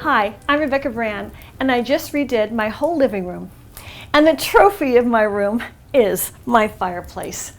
Hi, I'm Rebecca Brand, and I just redid my whole living room. And the trophy of my room is my fireplace.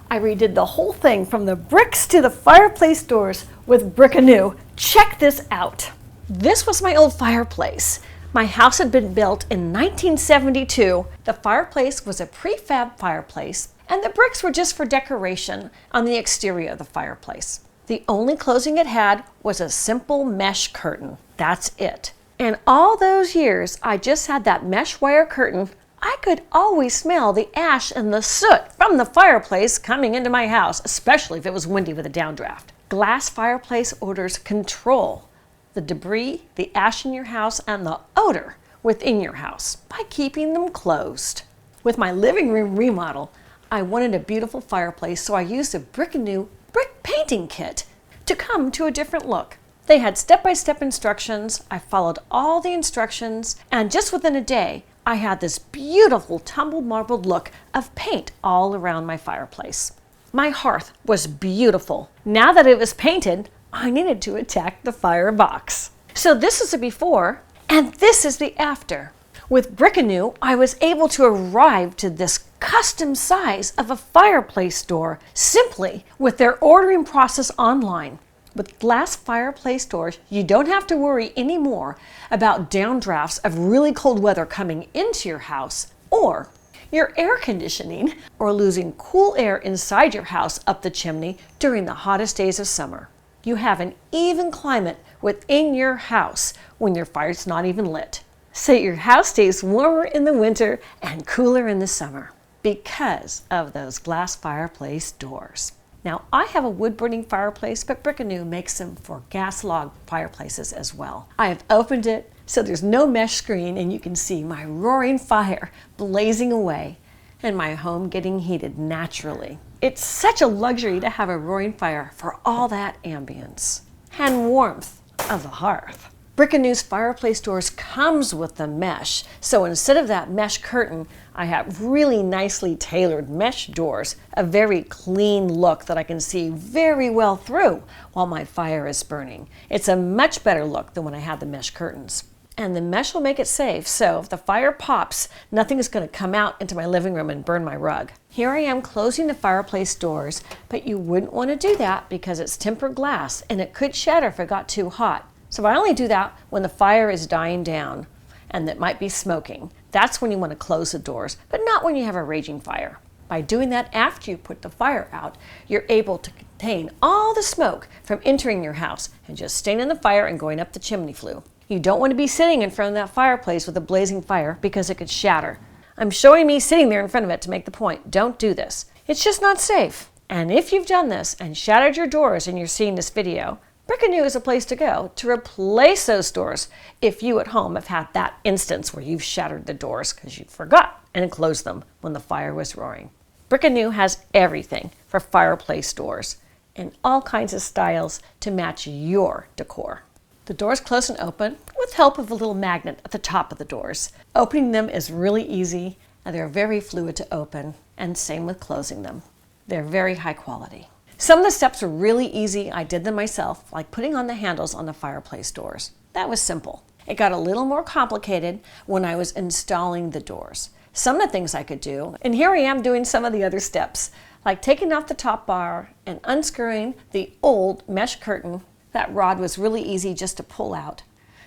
I redid the whole thing from the bricks to the fireplace doors with brick Anew. Check this out. This was my old fireplace. My house had been built in 1972. The fireplace was a prefab fireplace, and the bricks were just for decoration on the exterior of the fireplace. The only closing it had was a simple mesh curtain. That's it. And all those years I just had that mesh wire curtain, I could always smell the ash and the soot from the fireplace coming into my house, especially if it was windy with a downdraft. Glass fireplace odors control the debris, the ash in your house, and the odor within your house by keeping them closed. With my living room remodel, I wanted a beautiful fireplace, so I used a brick Anew brick painting kit to come to a different look. They had step-by-step instructions. I followed all the instructions, and just within a day, I had this beautiful tumbled marbled look of paint all around my fireplace. My hearth was beautiful. Now that it was painted, I needed to attack the firebox. So this is the before, and this is the after. With brick Anew, I was able to arrive to this custom size of a fireplace door simply with their ordering process online. With glass fireplace doors, you don't have to worry anymore about downdrafts of really cold weather coming into your house, or your air conditioning, or losing cool air inside your house up the chimney during the hottest days of summer. You have an even climate within your house when your fire's not even lit. So your house stays warmer in the winter and cooler in the summer because of those glass fireplace doors. Now, I have a wood-burning fireplace, but brick Anew makes them for gas log fireplaces as well. I have opened it so there's no mesh screen, and you can see my roaring fire blazing away and my home getting heated naturally. It's such a luxury to have a roaring fire for all that ambience and warmth of the hearth. Brick Anew's fireplace doors comes with the mesh, so instead of that mesh curtain, I have really nicely tailored mesh doors, a very clean look that I can see very well through while my fire is burning. It's a much better look than when I had the mesh curtains. And the mesh will make it safe, so if the fire pops, nothing is going to come out into my living room and burn my rug. Here I am closing the fireplace doors, but you wouldn't want to do that because it's tempered glass and it could shatter if it got too hot. So I only do that when the fire is dying down and it might be smoking. That's when you want to close the doors, but not when you have a raging fire. By doing that after you put the fire out, you're able to contain all the smoke from entering your house and just staying in the fire and going up the chimney flue. You don't want to be sitting in front of that fireplace with a blazing fire because it could shatter. I'm showing me sitting there in front of it to make the point. Don't do this. It's just not safe. And if you've done this and shattered your doors and you're seeing this video, brick Anew is a place to go to replace those doors if you at home have had that instance where you've shattered the doors because you forgot and closed them when the fire was roaring. Brick Anew has everything for fireplace doors in all kinds of styles to match your decor. The doors close and open with help of a little magnet at the top of the doors. Opening them is really easy and they're very fluid to open, and same with closing them. They're very high quality. Some of the steps are really easy. I did them myself, like putting on the handles on the fireplace doors. That was simple. It got a little more complicated when I was installing the doors. Some of the things I could do, and here I am doing some of the other steps, like taking off the top bar and unscrewing the old mesh curtain. That rod was really easy just to pull out.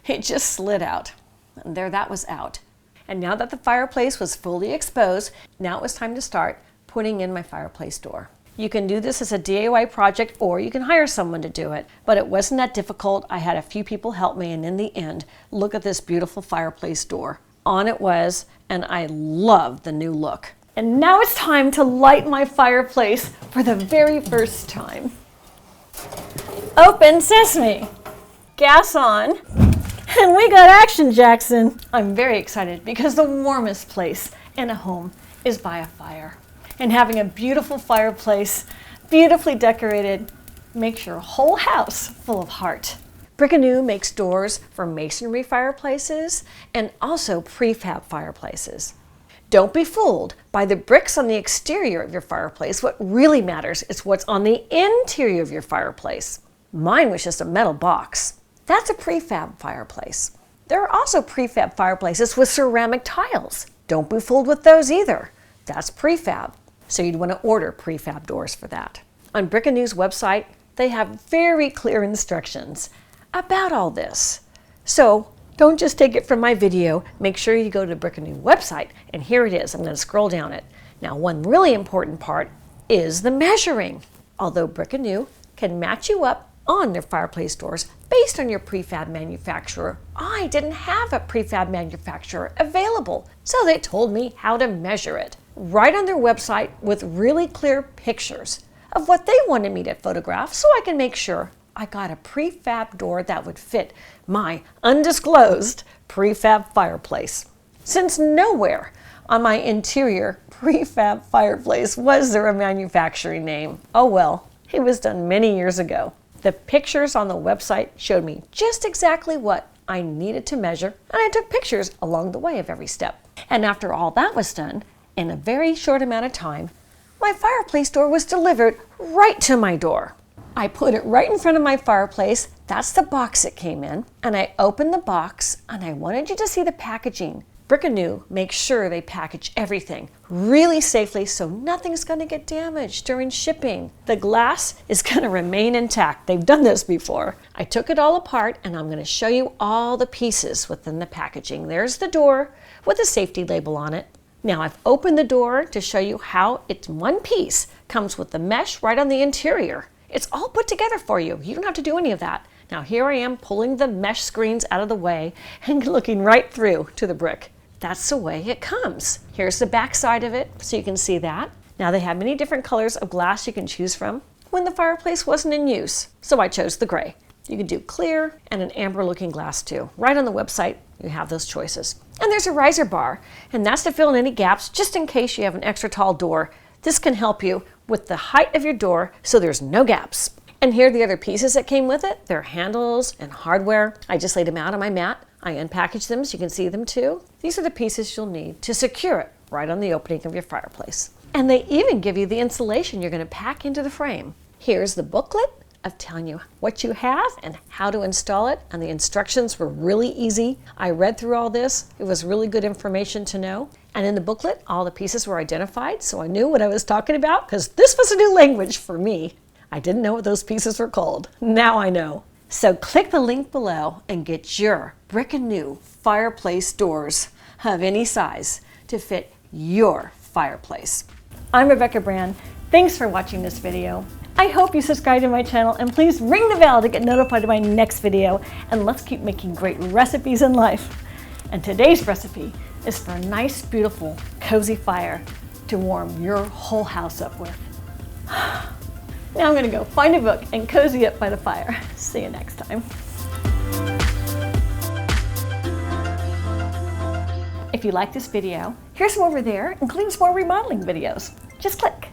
It just slid out, and there that was out. And now that the fireplace was fully exposed, now it was time to start putting in my fireplace door. You can do this as a DIY project or you can hire someone to do it, but it wasn't that difficult. I had a few people help me, and in the end, look at this beautiful fireplace door. On it was, and I love the new look. And now it's time to light my fireplace for the very first time. Open sesame, gas on, and we got action, Jackson. I'm very excited because the warmest place in a home is by a fire. And having a beautiful fireplace, beautifully decorated, makes your whole house full of heart. Brick Anew makes doors for masonry fireplaces and also prefab fireplaces. Don't be fooled by the bricks on the exterior of your fireplace. What really matters is what's on the interior of your fireplace. Mine was just a metal box. That's a prefab fireplace. There are also prefab fireplaces with ceramic tiles. Don't be fooled with those either. That's prefab. So you'd want to order prefab doors for that. On Brick Anew's website, they have very clear instructions about all this. So don't just take it from my video. Make sure you go to Brick Anew website, and here it is. I'm going to scroll down it. Now, one really important part is the measuring. Although Brick Anew can match you up on their fireplace doors based on your prefab manufacturer, I didn't have a prefab manufacturer available, so they told me how to measure it. Right on their website with really clear pictures of what they wanted me to photograph so I can make sure I got a prefab door that would fit my undisclosed prefab fireplace. Since nowhere on my interior prefab fireplace was there a manufacturing name, oh well, it was done many years ago. The pictures on the website showed me just exactly what I needed to measure, and I took pictures along the way of every step. And after all that was done, in a very short amount of time, my fireplace door was delivered right to my door. I put it right in front of my fireplace. That's the box it came in. And I opened the box, and I wanted you to see the packaging. Brick Anew makes sure they package everything really safely so nothing's going to get damaged during shipping. The glass is going to remain intact. They've done this before. I took it all apart, and I'm going to show you all the pieces within the packaging. There's the door with a safety label on it. Now I've opened the door to show you how it's one piece. Comes with the mesh right on the interior. It's all put together for you. You don't have to do any of that. Now here I am pulling the mesh screens out of the way and looking right through to the brick. That's the way it comes. Here's the back side of it so you can see that. Now they have many different colors of glass you can choose from when the fireplace wasn't in use. So I chose the gray. You can do clear and an amber looking glass too. Right on the website, you have those choices. And there's a riser bar, and that's to fill in any gaps just in case you have an extra tall door. This can help you with the height of your door so there's no gaps. And here are the other pieces that came with it. They're handles and hardware. I just laid them out on my mat. I unpackaged them so you can see them too. These are the pieces you'll need to secure it right on the opening of your fireplace. And they even give you the insulation you're going to pack into the frame. Here's the booklet of telling you what you have and how to install it, and the instructions were really easy. I read through all this. It was really good information to know. And in the booklet, all the pieces were identified, so I knew what I was talking about because this was a new language for me. I didn't know what those pieces were called. Now I know. So click the link below and get your Brick Anew fireplace doors of any size to fit your fireplace. I'm Rebecca Brand. Thanks for watching this video. I hope you subscribe to my channel, and please ring the bell to get notified of my next video, and let's keep making great recipes in life. And today's recipe is for a nice, beautiful, cozy fire to warm your whole house up with. Now I'm going to go find a book and cozy up by the fire. See you next time. If you like this video, here's some over there, including some more remodeling videos. Just click.